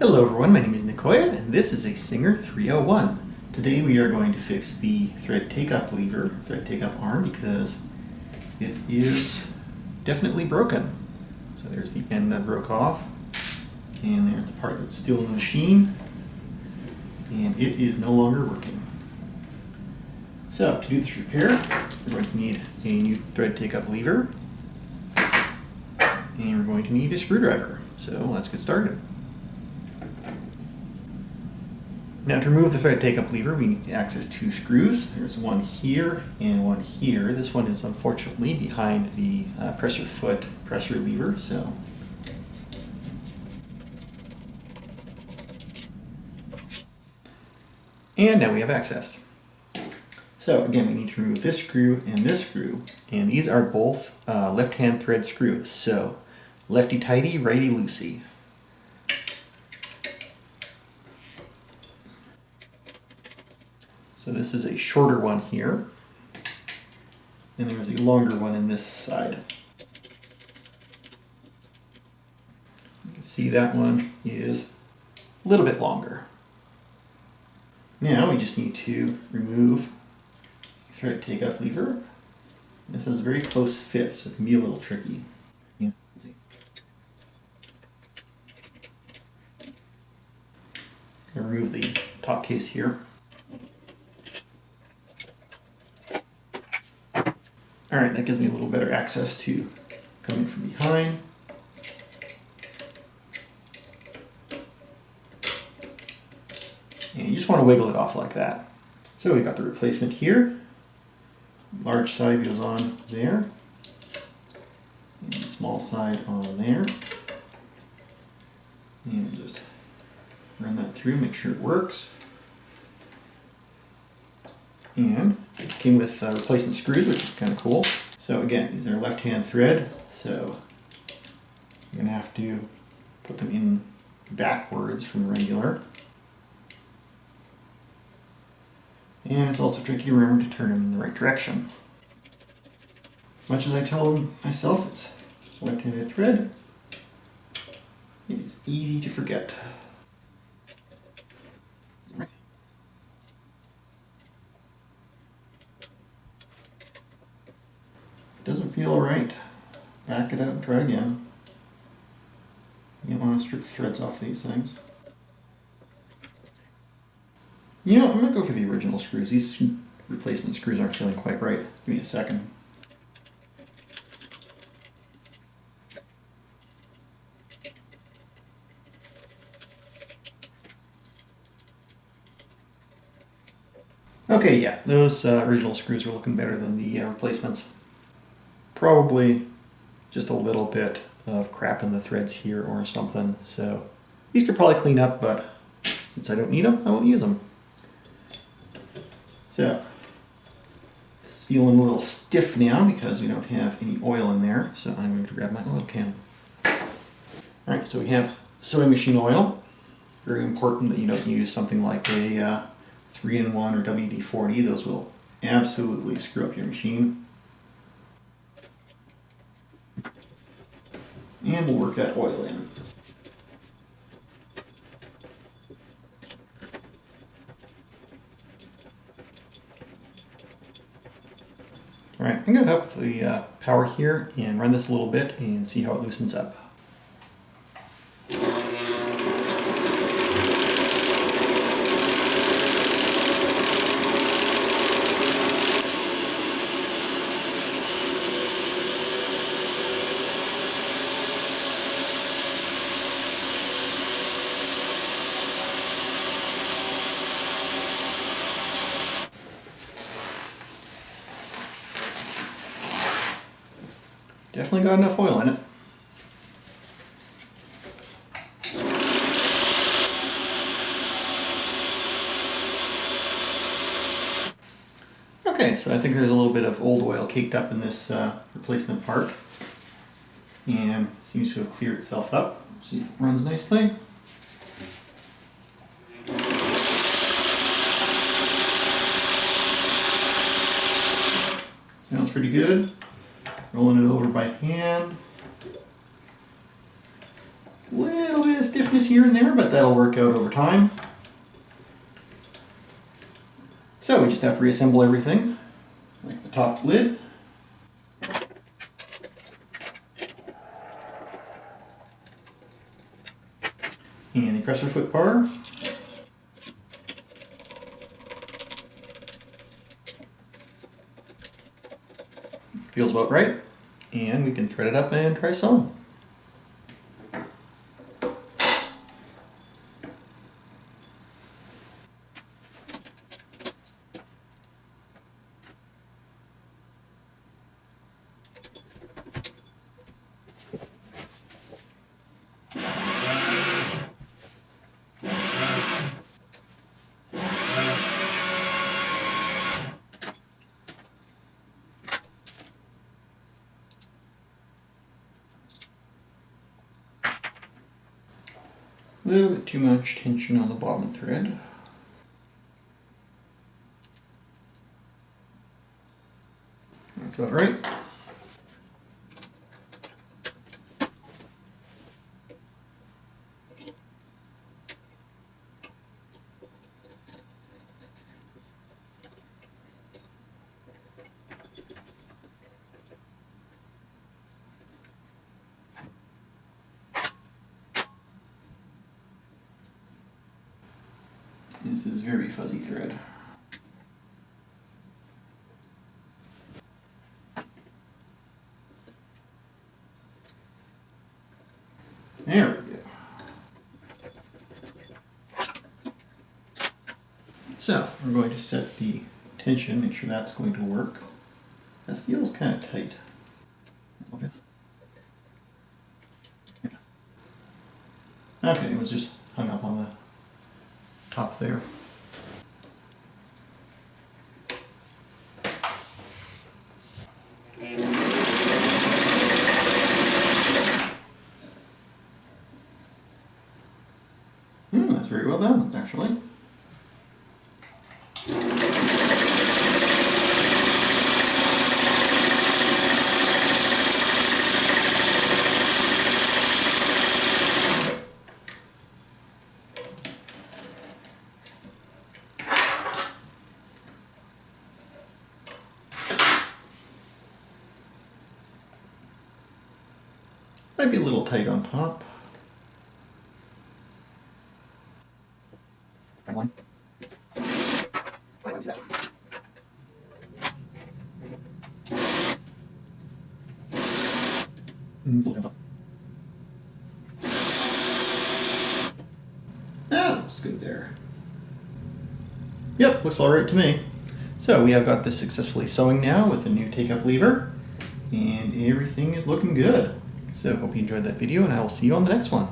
Hello everyone, my name is Nicoya and this is a Singer 301. Today we are going to fix the thread take-up lever, thread take-up arm, because it is definitely broken. So there's the end that broke off, and there's the part that's still in the machine, and it is no longer working. So to do this repair, we're going to need a new thread take-up lever, and we're going to need a screwdriver. So let's get started. Now to remove the thread take-up lever, we need to access two screws. There's one here and one here. This one is unfortunately behind the presser foot pressure lever, so and now we have access. So again, we need to remove this screw, and these are both left-hand thread screws. So lefty-tighty, righty-loosey. So this is a shorter one here, and there's a longer one in this side. You can see that one is a little bit longer. Now we just need to remove the thread take-up lever. This has a very close fit, so it can be a little tricky. Yeah, let's see. I'll remove the top case here. Alright, that gives me a little better access to coming from behind. And you just want to wiggle it off like that. So we got the replacement here. Large side goes on there. And the small side on there. And just run that through, make sure it works. And it came with replacement screws, which is kind of cool. So again, these are left-hand thread, so you're going to have to put them in backwards from regular. And it's also tricky to remember to turn them in the right direction. As much as I tell myself it's left-handed thread, it is easy to forget. Doesn't feel right, back it up and try again. You don't want to strip the threads off these things. You know, I'm going to go for the original screws. These replacement screws aren't feeling quite right. Give me a second. Okay, yeah, those original screws are looking better than the replacements. Probably just a little bit of crap in the threads here or something, so these could probably clean up, but since I don't need them, I won't use them. So it's feeling a little stiff now because we don't have any oil in there, so I'm going to grab my oil can. Alright, so we have sewing machine oil. Very important that you don't use something like a 3-in-1 or WD-40. Those will absolutely screw up your machine. And we'll work that oil in. Alright, I'm going to hook the power here and run this a little bit and see how it loosens up. Definitely got enough oil in it. Okay, so I think there's a little bit of old oil caked up in this replacement part, and it seems to have cleared itself up. See if it runs nicely. Sounds pretty good. Rolling it over by hand. A little bit of stiffness here and there, but that'll work out over time. So we just have to reassemble everything, like the top lid. And the presser foot bar. Feels about right. And we can thread it up and try sewing. A little bit too much tension on the bottom thread. That's about right. This is very fuzzy thread. There we go. So we're going to set the tension, make sure that's going to work. That feels kind of tight. That's okay. Yeah. Okay, it was just hung up on the top there. That's very well done, actually. Might be a little tight on top. One. That looks good there. Yep, looks alright to me. So we have got this successfully sewing now with the new take-up lever, and everything is looking good. So hope you enjoyed that video, and I will see you on the next one.